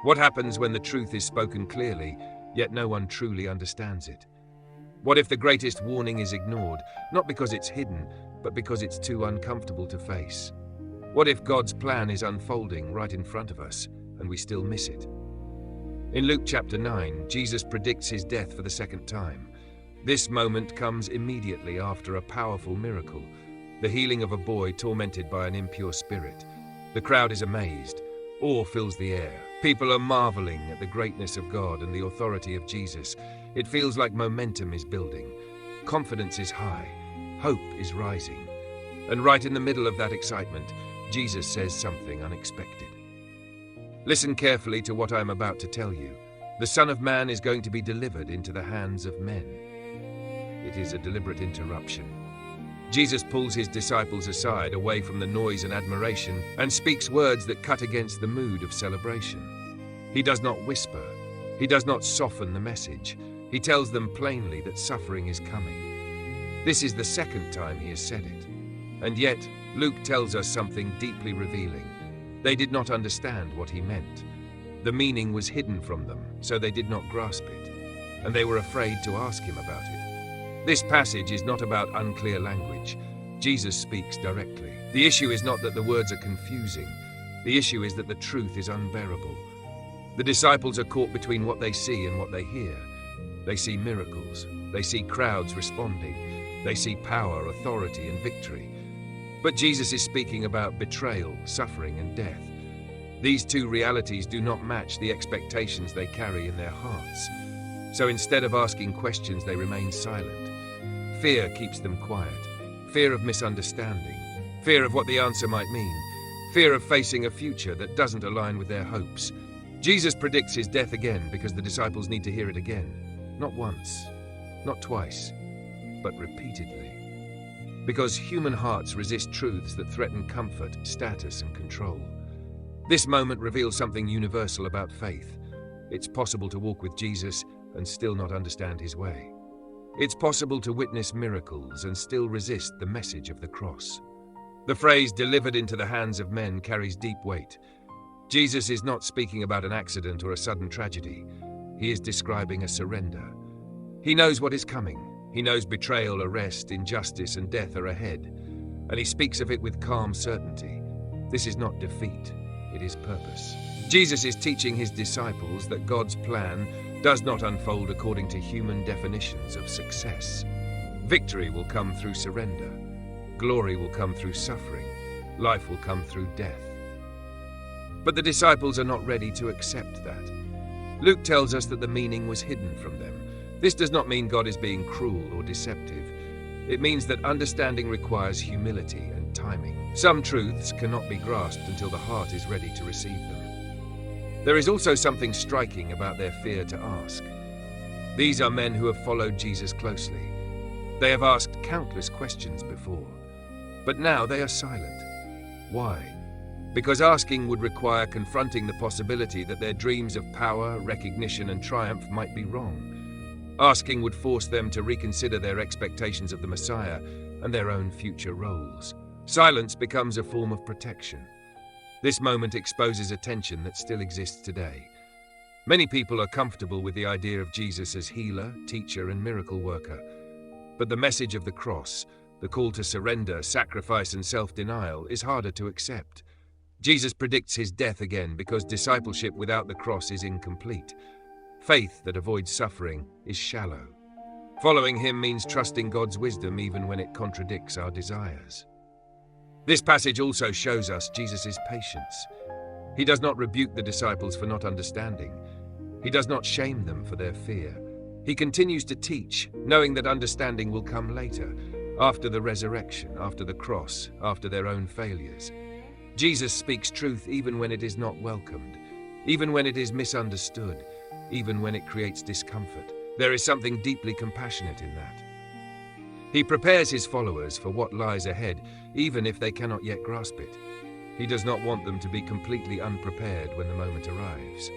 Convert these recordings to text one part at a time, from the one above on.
What happens when the truth is spoken clearly, yet no one truly understands it? What if the greatest warning is ignored, not because it's hidden, but because it's too uncomfortable to face? What if God's plan is unfolding right in front of us, and we still miss it? In Luke chapter 9, Jesus predicts his death for the second time. This moment comes immediately after a powerful miracle, the healing of a boy tormented by an impure spirit. The crowd is amazed. Awe fills the air. People are marveling at the greatness of God and the authority of Jesus. It feels like momentum is building. Confidence is high. Hope is rising. And right in the middle of that excitement, Jesus says something unexpected. Listen carefully to what I am about to tell you. The Son of Man is going to be delivered into the hands of men. It is a deliberate interruption. Jesus pulls his disciples aside, away from the noise and admiration, and speaks words that cut against the mood of celebration. He does not whisper. He does not soften the message. He tells them plainly that suffering is coming. This is the second time he has said it. And yet, Luke tells us something deeply revealing. They did not understand what he meant. The meaning was hidden from them, so they did not grasp it, and they were afraid to ask him about it. This passage is not about unclear language. Jesus speaks directly. The issue is not that the words are confusing. The issue is that the truth is unbearable. The disciples are caught between what they see and what they hear. They see miracles. They see crowds responding. They see power, authority, and victory. But Jesus is speaking about betrayal, suffering, and death. These two realities do not match the expectations they carry in their hearts. So instead of asking questions, they remain silent. Fear keeps them quiet. Fear of misunderstanding. Fear of what the answer might mean. Fear of facing a future that doesn't align with their hopes. Jesus predicts his death again because the disciples need to hear it again. Not once, not twice, but repeatedly. Because human hearts resist truths that threaten comfort, status, and control. This moment reveals something universal about faith. It's possible to walk with Jesus and still not understand his way. It's possible to witness miracles and still resist the message of the cross. The phrase "delivered into the hands of men" carries deep weight. Jesus is not speaking about an accident or a sudden tragedy. He is describing a surrender. He knows what is coming. He knows betrayal, arrest, injustice, and death are ahead. And he speaks of it with calm certainty. This is not defeat. It is purpose. Jesus is teaching his disciples that God's plan does not unfold according to human definitions of success. Victory will come through surrender. Glory will come through suffering. Life will come through death. But the disciples are not ready to accept that. Luke tells us that the meaning was hidden from them. This does not mean God is being cruel or deceptive. It means that understanding requires humility and timing. Some truths cannot be grasped until the heart is ready to receive them. There is also something striking about their fear to ask. These are men who have followed Jesus closely. They have asked countless questions before, but now they are silent. Why? Because asking would require confronting the possibility that their dreams of power, recognition, and triumph might be wrong. Asking would force them to reconsider their expectations of the Messiah and their own future roles. Silence becomes a form of protection. This moment exposes a tension that still exists today. Many people are comfortable with the idea of Jesus as healer, teacher, and miracle worker. But the message of the cross, the call to surrender, sacrifice, and self-denial, is harder to accept. Jesus predicts his death again because discipleship without the cross is incomplete. Faith that avoids suffering is shallow. Following him means trusting God's wisdom even when it contradicts our desires. This passage also shows us Jesus' patience. He does not rebuke the disciples for not understanding. He does not shame them for their fear. He continues to teach, knowing that understanding will come later, after the resurrection, after the cross, after their own failures. Jesus speaks truth even when it is not welcomed, even when it is misunderstood, even when it creates discomfort. There is something deeply compassionate in that. He prepares his followers for what lies ahead, even if they cannot yet grasp it. He does not want them to be completely unprepared when the moment arrives.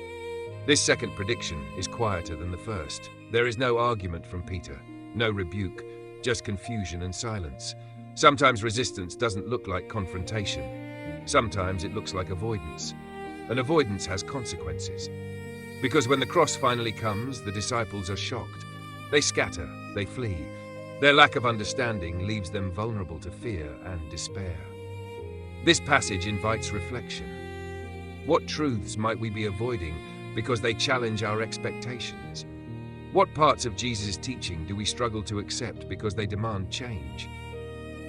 This second prediction is quieter than the first. There is no argument from Peter, no rebuke, just confusion and silence. Sometimes resistance doesn't look like confrontation. Sometimes it looks like avoidance. and avoidance has consequences. Because when the cross finally comes, the disciples are shocked. They scatter, they flee. Their lack of understanding leaves them vulnerable to fear and despair. This passage invites reflection. What truths might we be avoiding because they challenge our expectations? What parts of Jesus' teaching do we struggle to accept because they demand change?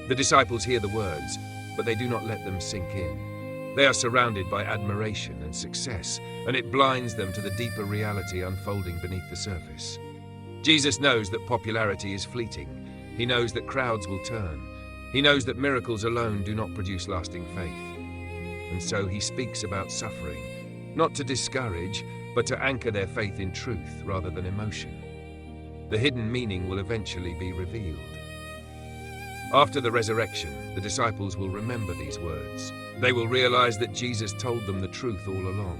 The disciples hear the words, but they do not let them sink in. They are surrounded by admiration and success, and it blinds them to the deeper reality unfolding beneath the surface. Jesus knows that popularity is fleeting. He knows that crowds will turn. He knows that miracles alone do not produce lasting faith. And so he speaks about suffering, not to discourage, but to anchor their faith in truth rather than emotion. The hidden meaning will eventually be revealed. After the resurrection, the disciples will remember these words. They will realize that Jesus told them the truth all along,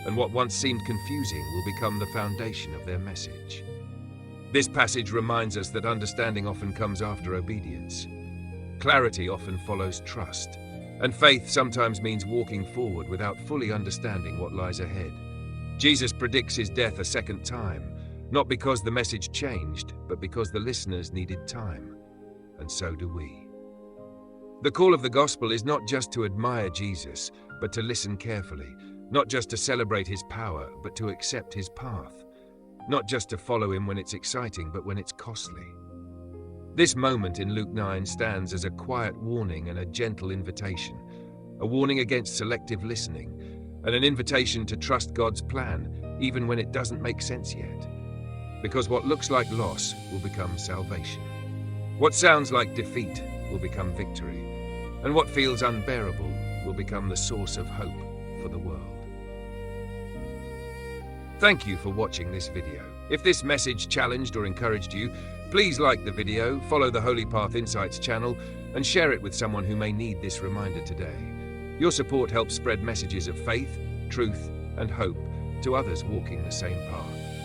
and what once seemed confusing will become the foundation of their message. This passage reminds us that understanding often comes after obedience. Clarity often follows trust, and faith sometimes means walking forward without fully understanding what lies ahead. Jesus predicts his death a second time, not because the message changed, but because the listeners needed time. And so do we. The call of the gospel is not just to admire Jesus, but to listen carefully, not just to celebrate his power, but to accept his path, not just to follow him when it's exciting, but when it's costly. This moment in Luke 9 stands as a quiet warning and a gentle invitation, a warning against selective listening, and an invitation to trust God's plan, even when it doesn't make sense yet. Because what looks like loss will become salvation. What sounds like defeat will become victory, and what feels unbearable will become the source of hope for the world. Thank you for watching this video. If this message challenged or encouraged you, please like the video, follow the Holy Path Insights channel, and share it with someone who may need this reminder today. Your support helps spread messages of faith, truth, and hope to others walking the same path.